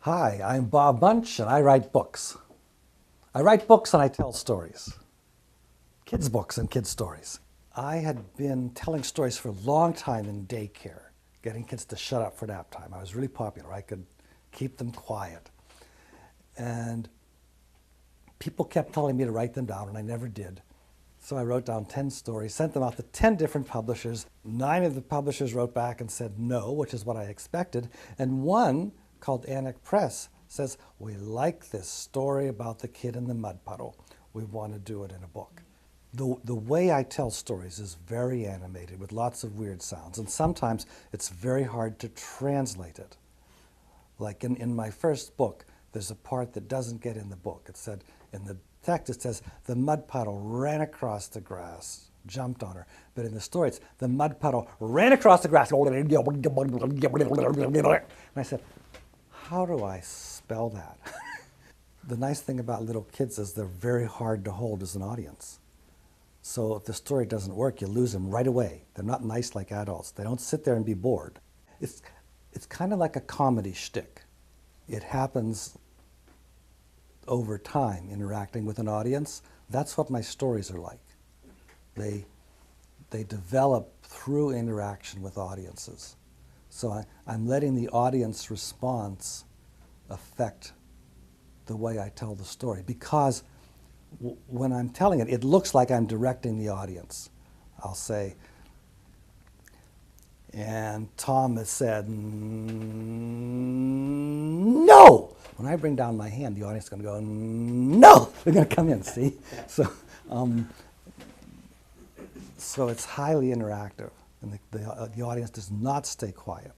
Hi, I'm Bob Munsch, and I write books. I write books and I tell stories. Kids' books and kids' stories. I had been telling stories for a long time in daycare, getting kids to shut up for nap time. I was really popular. I could keep them quiet. And people kept telling me to write them down, and I never did. So I wrote down 10 stories, sent them out to 10 different publishers. 9 of the publishers wrote back and said no, which is what I expected. And one, called Annick Press, says, we like this story about the kid in the mud puddle. We want to do it in a book. The way I tell stories is very animated with lots of weird sounds, and sometimes it's very hard to translate it. Like in my first book, there's a part that doesn't get in the book. It said, in the text it says, the mud puddle ran across the grass, jumped on her. But in the story it's, the mud puddle ran across the grass. And I said, how do I spell that? The nice thing about little kids is they're very hard to hold as an audience. So if the story doesn't work, you lose them right away. They're not nice like adults. They don't sit there and be bored. It's kind of like a comedy shtick. It happens over time, interacting with an audience. That's what my stories are like. They develop through interaction with audiences. So I'm letting the audience response affect the way I tell the story, because when I'm telling it, it looks like I'm directing the audience. I'll say, and Thomas said, no! When I bring down my hand, the audience is going to go, no! They're going to come in, see? So it's highly interactive, and the audience does not stay quiet.